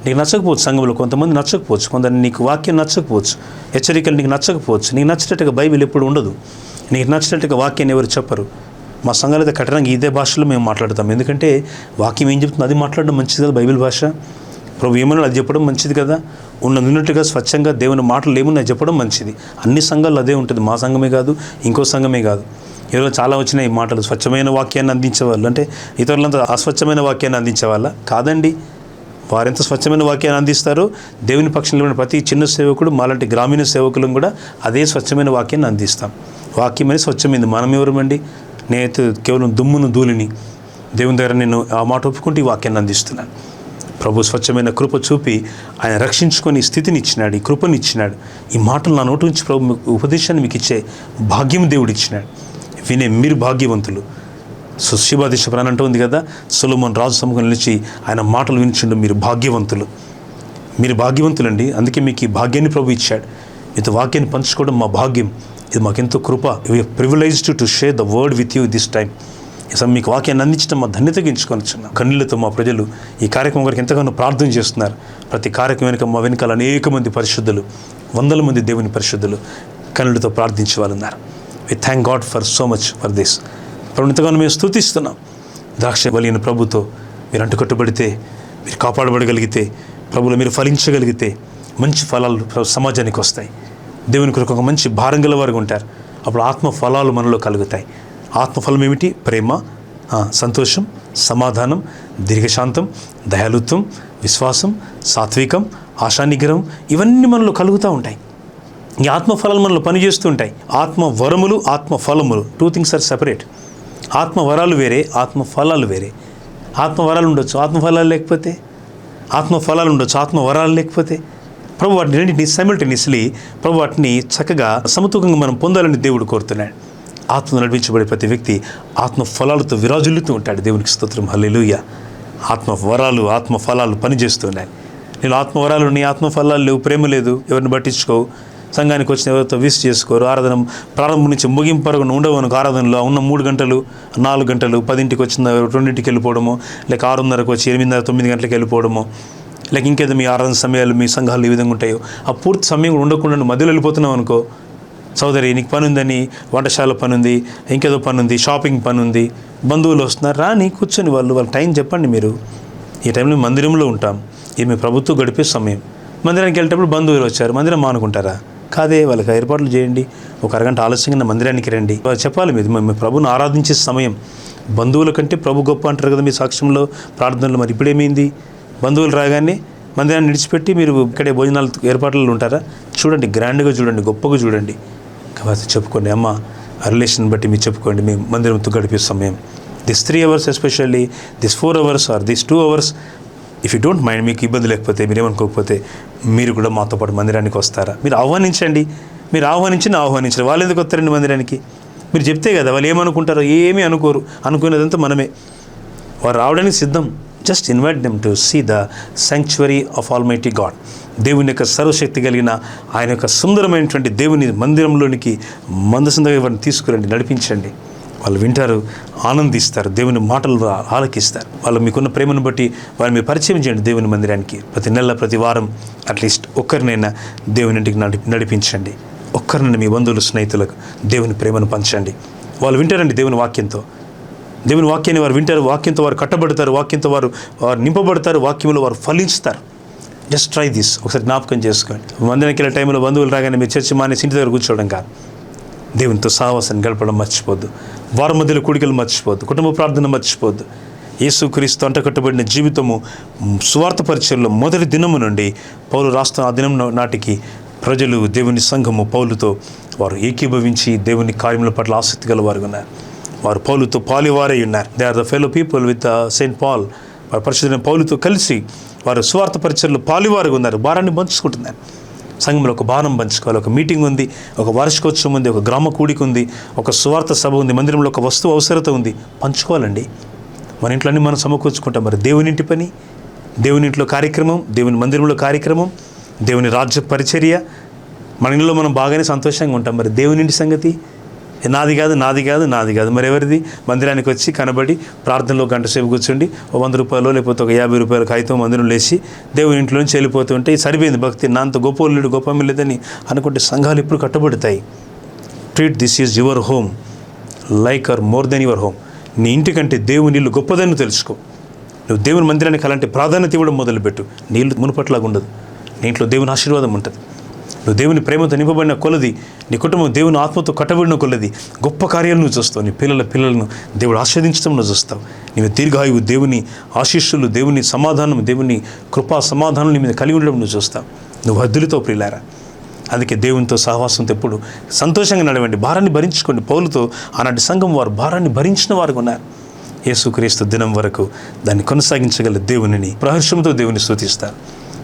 నీకు నచ్చకపోవచ్చు, సంఘంలో కొంతమంది నచ్చకపోవచ్చు, కొందరు నీకు వాక్యం నచ్చకపోవచ్చు, హెచ్చరికలు నీకు నచ్చకపోవచ్చు. నీకు నచ్చినట్టుగా బైబిల్ ఎప్పుడు ఉండదు. నీకు నచ్చినట్టుగా వాక్యాన్ని ఎవరు చెప్పరు. మా సంఘాలు అయితే కఠినంగా ఇదే భాషలో మేము మాట్లాడతాం. ఎందుకంటే వాక్యం ఏం చెప్తుంది అది మాట్లాడడం మంచిది కదా. బైబిల్ భాష ప్రభు ఏమన్నా అది చెప్పడం మంచిది కదా. ఉన్నట్టుగా స్వచ్ఛంగా దేవుని మాటలు ఏమున్నా చెప్పడం మంచిది. అన్ని సంఘాల్లో అదే ఉంటుంది. మా సంఘమే కాదు, ఇంకో సంఘమే కాదు. ఈరోజు చాలా వచ్చినాయి మాటలు. స్వచ్ఛమైన వాక్యాన్ని అందించేవాళ్ళు అంటే ఇతరులంతా అస్వచ్ఛమైన వాక్యాన్ని అందించేవాళ్ళ కాదండి. వారెంత స్వచ్ఛమైన వాక్యాన్ని అందిస్తారో దేవుని పక్షంలో ప్రతి చిన్న సేవకుడు, మాలాంటి గ్రామీణ సేవకులను కూడా అదే స్వచ్ఛమైన వాక్యాన్ని అందిస్తాం. వాక్యం అనేది స్వచ్ఛమైంది. మనం ఎవరమండి? నేనైతే కేవలం దుమ్మును ధూళిని. దేవుని దగ్గర నేను ఆ మాట ఒప్పుకుంటూ ఈ వాక్యాన్ని అందిస్తున్నాను. ప్రభు స్వచ్ఛమైన కృప చూపి ఆయన రక్షించుకొని స్థితిని ఇచ్చినాడు, ఈ కృపని ఇచ్చినాడు. ఈ మాటలు నా నోటి నుంచి ప్రభు ఉపదేశాన్ని మీకు ఇచ్చే భాగ్యం దేవుడు ఇచ్చినాడు. వినే మీరు భాగ్యవంతులు. శివాదేశ ప్రాణం అంటూ ఉంది కదా, సొలొమోను రాజు సముఖం నిలిచి ఆయన మాటలు వినిచిండు, మీరు భాగ్యవంతులు. మీరు భాగ్యవంతులండి. అందుకే మీకు ఈ భాగ్యాన్ని ప్రభు ఇచ్చాడు. మీతో వాక్యాన్ని పంచుకోవడం మా భాగ్యం. ఇది మాకెంతో కృప. We privileged to share the word with you this time. అసలు మీకు వాక్యాన్ని అందించడం మా ధన్యతగా ఎంచుకొనిచున్నాం. కన్నీళ్లతో మా ప్రజలు ఈ కార్యక్రమం వరకు ఎంతగానో ప్రార్థన చేస్తున్నారు. ప్రతి కార్యక్రమం వెనుక మా వెనకాల అనేక మంది పరిశుద్ధులు, 100 మంది దేవుని పరిశుద్ధులు కన్నీళ్లతో ప్రార్థించే వాళ్ళు ఉన్నారు. We thank God for so much for this. ప్రభు ఎంతగానో మేము స్తుతిస్తున్నాం. ద్రాక్షవల్లిని ప్రభుతో మీరు అంటుకట్టుబడితే, మీరు కాపాడబడగలిగితే, ప్రభులో మీరు ఫలించగలిగితే మంచి ఫలాలు సమాజానికి వస్తాయి. దేవుని కొరకు ఒక మంచి భారం గల వారుగా ఉంటారు. అప్పుడు ఆత్మ ఫలాలు మనలో కలుగుతాయి. ఆత్మఫలం ఏమిటి? ప్రేమ, సంతోషం, సమాధానం, దీర్ఘశాంతం, దయాలుత్వం, విశ్వాసం, సాత్వికం, ఆశానిగ్రహం, ఇవన్నీ మనలో కలుగుతూ ఉంటాయి. ఈ ఆత్మఫలాలు మనలో పనిచేస్తూ ఉంటాయి. ఆత్మ వరములు, ఆత్మ ఫలములు, 2 things ఆర్ సెపరేట్. ఆత్మ వరాలు వేరే, ఆత్మ ఫలాలు వేరే. ఆత్మ వరాలు ఉండొచ్చు, ఆత్మఫలాలు లేకపోతే. ఆత్మ ఫలాలు ఉండొచ్చు, ఆత్మ వరాలు లేకపోతే. ప్రభు వాటిని రెండింటిని సైమల్టేనియస్లీ ప్రభు వాటిని చక్కగా సమతూకంగా మనం పొందాలని దేవుడు కోరుతున్నాడు. ఆత్మ నడిపించబడే ప్రతి వ్యక్తి ఆత్మ ఫలాలతో విరాజులుతూ ఉంటాడు. దేవునికి స్తోత్రం, హల్లెలూయా. ఆత్మ వరాలు, ఆత్మ ఫలాలు పనిచేస్తున్నాయి. నేను ఆత్మవరాలు, నీ ఆత్మఫలాలు లేవు, ప్రేమ లేదు, ఎవరిని పట్టించుకోవు, సంఘానికి వచ్చిన ఎవరితో విస్ చేసుకోరు, ఆరాధన ప్రారంభం నుంచి ముగింపు వరకు ఉండవు అనుకో. ఆరాధనలో ఉన్న 3 గంటలు 4 గంటలు 10ంటికి వచ్చిన 2ంటికి వెళ్ళిపోవడము, లేక 6:30కి వచ్చి 8:30 9 గంటలకు వెళ్ళిపోవడము, లేక ఇంకేదో మీ ఆరాధన సమయాలు మీ సంఘాలు ఈ విధంగా ఉంటాయో, ఆ పూర్తి సమయం కూడా ఉండకుండా మధ్యలో వెళ్ళిపోతున్నావు అనుకో. సోదరి, నీకు పని ఉందని, వంటశాల పని ఉంది, ఇంకేదో పని ఉంది, షాపింగ్ పని ఉంది, బంధువులు వస్తున్నారు, రాని కూర్చొని వాళ్ళ టైం చెప్పండి. మీరు ఈ టైంలో మందిరంలో ఉంటాం, ఈమె ప్రభుత్వం గడిపే సమయం. మందిరానికి వెళ్ళేటప్పుడు బంధువులు వచ్చారు, మందిరం మానుకుంటారా? కాదే, వాళ్ళకి ఏర్పాట్లు చేయండి, ఒక అరగంట ఆలస్యంగా మందిరానికి రండి, వాళ్ళు చెప్పాలి. మీ ప్రభుని ఆరాధించే సమయం. బంధువుల కంటే ప్రభు గొప్ప అంటారు కదా మీ సాక్ష్యంలో, ప్రార్థనలు. మరి ఇప్పుడేమైంది? బంధువులు రాగానే మందిరాన్ని విడిచిపెట్టి మీరు ఇక్కడే భోజనాలు ఏర్పాట్లు ఉంటారా? చూడండి, గ్రాండ్గా చూడండి, గొప్పగా చూడండి. కాబట్టి చెప్పుకోండి, అమ్మ ఆ రిలేషన్ బట్టి మీరు చెప్పుకోండి, మీ మందిరంతో గడిపే సమయం. This 3 hours especially, this 4 hours or this 2 hours, if you don't mind, మీకు ఇబ్బంది లేకపోతే, మీరేమనుకోకపోతే మీరు కూడా మాతో పాటు మందిరానికి వస్తారా? మీరు ఆహ్వానించండి. మీరు ఆహ్వానించండి. వాళ్ళు ఎందుకు వస్తారండి మందిరానికి? మీరు చెప్తే కదా, వాళ్ళు ఏమనుకుంటారో. ఏమీ అనుకోరు, అనుకునేదంతా మనమే. వారు రావడానికి సిద్ధం. Just invite them to see the sanctuary of almighty God. దేవుని యొక్క సర్వశక్తి కలిగిన ఆయన యొక్క సుందరమైనటువంటి దేవుని మందిరంలోనికి మందసందగా వారిని తీసుకురండి, నడిపించండి. వాళ్ళు వింటారు, ఆనందిస్తారు, దేవుని మాటలు ఆలకిస్తారు. వాళ్ళు మీకున్న ప్రేమను బట్టి వారిని మీరు పరిచయం చేయండి దేవుని మందిరానికి. ప్రతి నెల, ప్రతి వారం అట్లీస్ట్ ఒక్కరినైనా దేవుని ఇంటికి నడిపించండి. ఒక్కరినైనా మీ బంధువులు, స్నేహితులకు దేవుని ప్రేమను పంచండి. వాళ్ళు వింటారండి దేవుని వాక్యంతో. దేవుని వాక్యాన్ని వారు వింటారు, వాక్యంతో వారు కట్టబడతారు, వాక్యంతో వారు నింపబడతారు, వాక్యంలో వారు ఫలిస్తారు. Just try this. ఒకసారి జ్ఞాపకం చేసుకోండి. మందిరానికి వెళ్ళే టైంలో బంధువులు రాగానే మీరు చర్చి మానేసి ఇంటి దగ్గర కూర్చోవడం కాదు. దేవునితో సహవాసాన్ని గడపడం మర్చిపోద్దు. వారి మధ్యలో కూడికలు మర్చిపోద్దు. కుటుంబ ప్రార్థన మర్చిపోద్దు. యేసుక్రీస్తు అంటకట్టబడిన జీవితము సువార్త పరిచయంలో మొదటి దినము నుండి పౌలు రాస్తున్న ఆ దినం నాటికి ప్రజలు, దేవుని సంఘము పౌలుతో వారు ఏకీభవించి దేవుని కార్యముల పట్ల ఆసక్తి గల వారు ఉన్నారు. వారు పౌలుతో పాలివారై ఉన్నారు. They are the fellow people with Saint Paul. వారు పరిశుద్ధైన పౌలుతో కలిసి వారు సువార్త పరిచయంలో పాలివారుగా ఉన్నారు. భారాన్ని పంచుకుంటున్నారు. సంఘంలో ఒక భారం పంచుకోవాలి. ఒక మీటింగ్ ఉంది, ఒక వార్షికోత్సవం ఉంది, ఒక గ్రామ కూడిక ఉంది, ఒక సువార్త సభ ఉంది, మందిరంలో ఒక వస్తువు అవసరత ఉంది. పంచుకోవాలండి. మన ఇంట్లో అన్నీ మనం సమకూర్చుకుంటాం. మరి దేవుని ఇంటి పని, దేవుని ఇంట్లో కార్యక్రమం, దేవుని మందిరంలో కార్యక్రమం, దేవుని రాజ్య పరిచర్య, మన ఇంట్లో మనం బాగానే సంతోషంగా ఉంటాం. మరి దేవుని ఇంటి సంగతి నాది కాదు మరి ఎవరిది? మందిరానికి వచ్చి కనబడి ప్రార్థనలో గంట సేపు కూర్చోండి, ఓ 100 రూపాయలు లేకపోతే ఒక 50 రూపాయలు కాగితం మందిరం లేచి దేవుని ఇంట్లో నుంచి వెళ్ళిపోతుంటే సరిపోయింది భక్తి, నాంత గొప్ప గొప్ప లేదని అనుకుంటే సంఘాలు ఎప్పుడు కట్టబడతాయి. Treat this is your home like or more than your home. నీ ఇంటికంటే దేవుని ఇల్లు గొప్పదని తెలుసుకో. నువ్వు దేవుని మందిరానికి అలాంటి ప్రాధాన్యత ఇవ్వడం మొదలుపెట్టు. నీ ఇల్లు మునుపట్లాగా ఉండదు. నీ ఇంట్లో దేవుని ఆశీర్వాదం ఉంటుంది. నువ్వు దేవుని ప్రేమతో నింపబడిన కొలది, నీ కుటుంబం దేవుని ఆత్మతో కట్టబడిన కొలది గొప్ప కార్యాలు నువ్వు చూస్తావు. నీ పిల్లలను దేవుడు ఆస్వాదించడం నువ్వు చూస్తావు. నీవు దీర్ఘాయువు, దేవుని ఆశీస్సులు, దేవుని సమాధానం, దేవుని కృపా సమాధానం నీ మీద కలిగి ఉండడం నువ్వు చూస్తావు. నువ్వు హద్దులతో ప్రియులారా. అందుకే దేవునితో సహవాసంతో ఎప్పుడు సంతోషంగా నడవండి. భారాన్ని భరించుకోండి. పౌలుతో ఆనాటి సంఘం వారు భారాన్ని భరించిన వారు ఉన్నారు. యేసుక్రీస్తు దినం వరకు దాన్ని కొనసాగించగల దేవునిని ప్రహర్షంతో దేవుని స్తుతిస్తారు.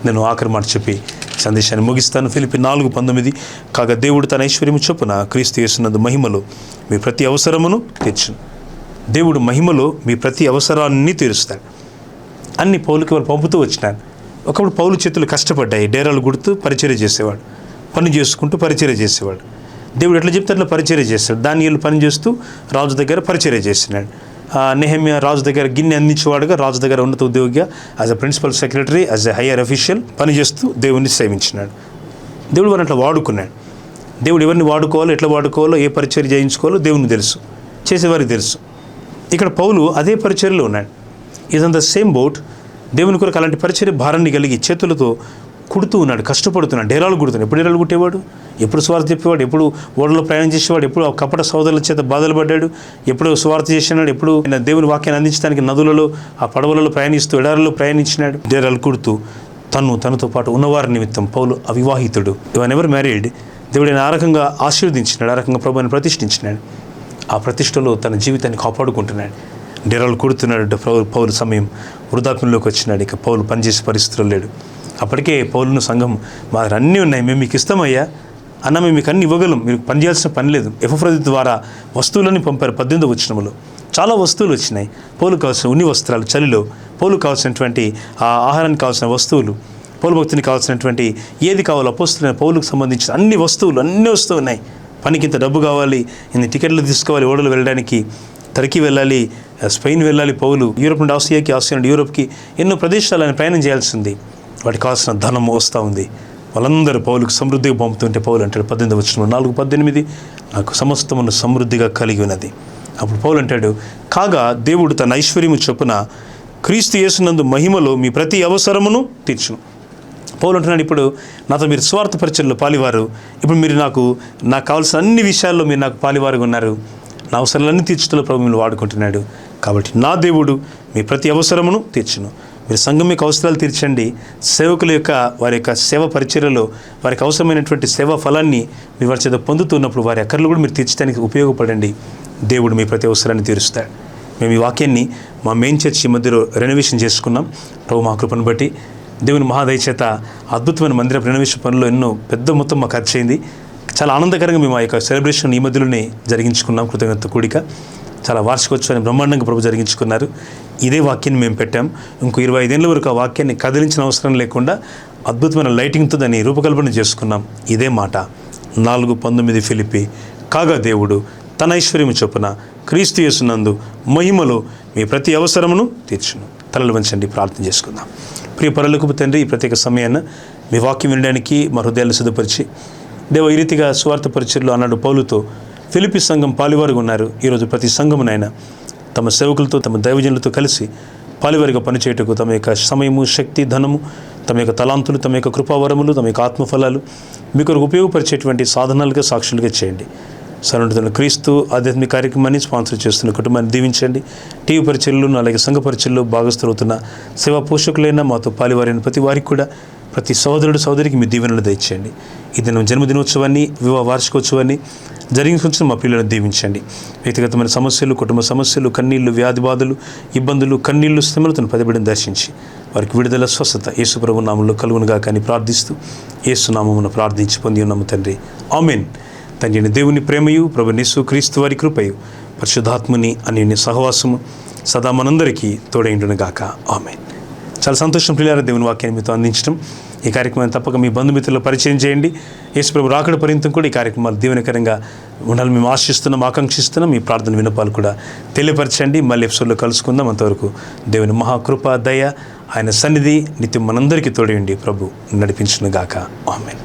నేను ఆఖరి మాట చెప్పి సందేశాన్ని ముగిస్తాను. ఫిలిప్పీ 4:19 కాగా దేవుడు తన ఐశ్వర్యము చొప్పున క్రీస్తు యేసునందు మహిమలో మీ ప్రతి అవసరమును తీర్చును. దేవుడు మహిమలో మీ ప్రతి అవసరాన్ని తీరుస్తాడు. అన్ని పౌలుకి వాళ్ళు పంపుతూ వచ్చినారు. ఒకప్పుడు పౌలు చేతులు కష్టపడ్డాయి. డేరాలు గుడుతూ పరిచర్య చేసేవాడు, పని చేసుకుంటూ పరిచర్య చేసేవాడు. దేవుడు ఎట్లా చెప్తే అట్లా పరిచర్య చేస్తాడు. దానియేలు పని చేస్తూ రాజు దగ్గర పరిచర్య చేసినాడు. నెహెమ్యా రాజు దగ్గర గిన్నె అందించేవాడుగా, రాజు దగ్గర ఉన్నత ఉద్యోగిగా, as a principal secretary, as a higher official పనిచేస్తూ దేవుణ్ణి సేవించినాడు. దేవుడు వారిని అట్లా వాడుకున్నాడు. దేవుడు ఎవరిని వాడుకోవాలో, ఎట్లా వాడుకోవాలో, ఏ పరిచర్య చేయించుకోవాలో దేవునికి తెలుసు, చేసేవారికి తెలుసు. ఇక్కడ పౌలు అదే పరిచర్యలో ఉన్నాడు. Is on the same boat. దేవుని కొరకు అలాంటి పరిచర్య భారాన్ని కలిగి చేతులతో కుడుతూ ఉన్నాడు, కష్టపడుతున్నాడు. డేరాలు కుడుతున్నాడు. ఎప్పుడు డేరాలు కుట్టేవాడు? ఎప్పుడు స్వార్థ చెప్పేవాడు? ఎప్పుడు ఓడలో ప్రయాణం చేసేవాడు? ఎప్పుడు కపట సోదరుల చేత బాధలు పడ్డాడు? ఎప్పుడు స్వార్థ చేసినాడు? ఎప్పుడు దేవుని వాక్యాన్ని అందించడానికి నదులలో, ఆ పడవలలో ప్రయాణిస్తూ ఎడారులలో ప్రయాణించినాడు. డేరాలు కుడుతూ తనతో పాటు ఉన్నవారి నిమిత్తం పౌలు అవివాహితుడు, ఎవర్ మ్యారీడ్. దేవుడిని ఆ రకంగా ఆశీర్వదించినాడు, ఆ రకంగా ప్రభువుని ప్రతిష్ఠించినాడు. ఆ ప్రతిష్టలో తన జీవితాన్ని కాపాడుకుంటున్నాడు. డేరాలు కుడుతున్నాడు. పౌలు సమయం వృద్ధాప్యంలోకి వచ్చినాడు. ఇక పౌలు పనిచేసే పరిస్థితుల్లో లేడు. అప్పటికే పౌలును సంఘం, మా అన్నీ ఉన్నాయి, మేము మీకు ఇస్తామయ్యా అన్న మేము మీకు అన్ని ఇవ్వగలం, మీరు పని చేయాల్సిన పని లేదు. ఎపఫ్రొదితు ద్వారా వస్తువులని పంపారు. 18వ వచనంలో చాలా వస్తువులు వచ్చినాయి. పౌలు కావాల్సిన ఉన్ని వస్త్రాలు, చలిలో పౌలు కావాల్సినటువంటి ఆహారానికి కావాల్సిన వస్తువులు, పౌలు భక్తునికి కావాల్సినటువంటి ఏది కావాలో అపోస్తలుడైన పౌలుకు సంబంధించిన అన్ని వస్తువులు ఉన్నాయి. పనికి ఇంత డబ్బు కావాలి, ఇన్ని టికెట్లు తీసుకోవాలి, ఓడలు వెళ్ళడానికి, టర్కీ వెళ్ళాలి, స్పెయిన్ వెళ్ళాలి పౌలు, యూరోప్ నుండి ఆసియాకి, ఆసియా నుండి యూరోప్కి ఎన్నో ప్రదేశాలు ఆయన ప్రయాణం చేయాల్సింది. వాటికి కావాల్సిన ధనం వస్తూ ఉంది. వాళ్ళందరూ పౌలుకు సమృద్ధిగా పంపుతుంటే పౌలు అంటాడు 18వ వచనం 4:18, నాకు సమస్తమును సమృద్ధిగా కలిగి ఉన్నది. అప్పుడు పౌలు అంటాడు, కాగా దేవుడు తన ఐశ్వర్యము చొప్పున క్రీస్తు యేసునందు మహిమలో మీ ప్రతి అవసరమును తీర్చును. పౌలు అంటున్నాడు, ఇప్పుడు నాతో మీరు స్వార్థ పరిచర్యలో పాలివారు, ఇప్పుడు మీరు నాకు కావాల్సిన అన్ని విషయాల్లో మీరు నాకు పాలివారుగా ఉన్నారు. నా అవసరాలన్నీ తీర్చుటలో ప్రభు మిమ్మల్ని వాడుకుంటున్నాడు. కాబట్టి నా దేవుడు మీ ప్రతి అవసరమును తీర్చును. మీరు సంఘం యొక్క అవసరాలు తీర్చండి. సేవకుల యొక్క వారి యొక్క సేవ పరిచర్యలో వారికి అవసరమైనటువంటి సేవా ఫలాన్ని మీ వారి చేత పొందుతున్నప్పుడు వారి అక్కర్లు కూడా మీరు తీర్చడానికి ఉపయోగపడండి. దేవుడు మీ ప్రతి అవసరాన్ని తీరుస్తాడు. మేము ఈ వాక్యాన్ని మా మెయిన్ చర్చి మధ్యలో రెనోవేషన్ చేసుకున్నాం. ప్రభు మా కృపను బట్టి దేవుని మహాదయ చేత అద్భుతమైన మందిర రెనోవేషన్ పనుల్లో ఎన్నో పెద్ద మొత్తం మాకు ఖర్చు అయింది. చాలా ఆనందకరంగా మేము ఆ యొక్క సెలబ్రేషన్ ఈ మధ్యలోనే జరిగించుకున్నాం. కృతజ్ఞత కూడిక చాలా వార్షికోత్సవాన్ని బ్రహ్మాండంగా ప్రభు జరిగించుకున్నారు. ఇదే వాక్యాన్ని మేము పెట్టాం. ఇంకో 25 ఏళ్ళ వరకు ఆ వాక్యాన్ని కదిలించిన అవసరం లేకుండా అద్భుతమైన లైటింగ్తో దాన్ని రూపకల్పన చేసుకున్నాం. ఇదే మాట 4:19 ఫిలిప్పి, కాగా దేవుడు తన ఐశ్వర్యము చొప్పున క్రీస్తు యేసునందు మహిమలో మీ ప్రతి అవసరమును తీర్చును. తలలు వంచండి, ప్రార్థన చేసుకుందాం. ప్రియ పరలోకపు తండ్రి, ఈ ప్రత్యేక సమయాన్ని మీ వాక్యం వినడానికి మా హృదయాలు సిద్ధపరిచి దేవ ఈ రీతిగా స్వార్థ పరిచర్యలో అన్నాడు పౌలుతో ఫిలిప్పి సంఘం పాలివారుగా ఉన్నారు. ఈరోజు ప్రతి సంఘమునైనా తమ సేవకులతో తమ దైవజనులతో కలిసి పాలివారిగా పనిచేయటకు తమ యొక్క సమయము, శక్తి, ధనము, తమ యొక్క తలాంతులు, తమ యొక్క కృపావరములు, తమ యొక్క ఆత్మఫలాలు మీ కొరకు ఉపయోగపరిచేటువంటి సాధనాలుగా, సాక్షులుగా చేయండి. సర్వోన్నతుడైన క్రీస్తు ఆధ్యాత్మిక కార్యక్రమాన్ని స్పాన్సర్ చేస్తున్న కుటుంబాన్ని దీవించండి. టీవీ పరిచర్యలను అలాగే సంఘ పరిచర్యల్లో భాగస్థులవుతున్న సేవా పోషకులైన మాతో పాలివారైన ప్రతి వారికి కూడా, ప్రతి సహోదరుడు సహోదరికి మీ దీవెనలు దయచేయండి. ఈ దినం జన్మదినోత్సవాన్ని, వివాహ వార్షికోత్సవాన్ని జరిగించుకుని మా పిల్లలను దీవించండి. వ్యక్తిగతమైన సమస్యలు, కుటుంబ సమస్యలు, కన్నీళ్లు, వ్యాధి బాధలు, ఇబ్బందులు, కన్నీళ్లు, శ్రమలతో పదిబడిని దర్శించి వారికి విడుదల, స్వస్థత యేసు ప్రభు నామంలో కలుగునుగా కానీ ప్రార్థిస్తూ యేసు నామమున ప్రార్థించి పొంది ఉన్నాము తండ్రి. ఆమేన్. తండ్రి దేవుని ప్రేమయు, ప్రభు యేసు క్రీస్తు వారి కృపయు, పరిశుద్ధాత్ముని అన్యోన్య సహవాసము సదా మనందరికీ తోడైండునుగాక. ఆమేన్. చాలా సంతోషం ప్రియులారా దేవుని వాక్యాన్ని మీతో అందించడం. ఈ కార్యక్రమాన్ని తప్పక మీ బంధుమిత్రులు పరిచయం చేయండి. యేసు ప్రభు రాకడ పర్యంతం కూడా ఈ కార్యక్రమాలు దీవెనకరంగా ఉండాలని మేము ఆశిస్తున్నాం, ఆకాంక్షిస్తున్నాం. మీ ప్రార్థన విన్నపాలు కూడా తెలియపరచండి. మళ్ళీ ఎపిసోడ్లో కలుసుకుందాం. అంతవరకు దేవుని మహాకృప, దయ, ఆయన సన్నిధి నిత్యం మనందరికీ తోడేయండి. ప్రభు నడిపించునుగాక. ఆమేన్.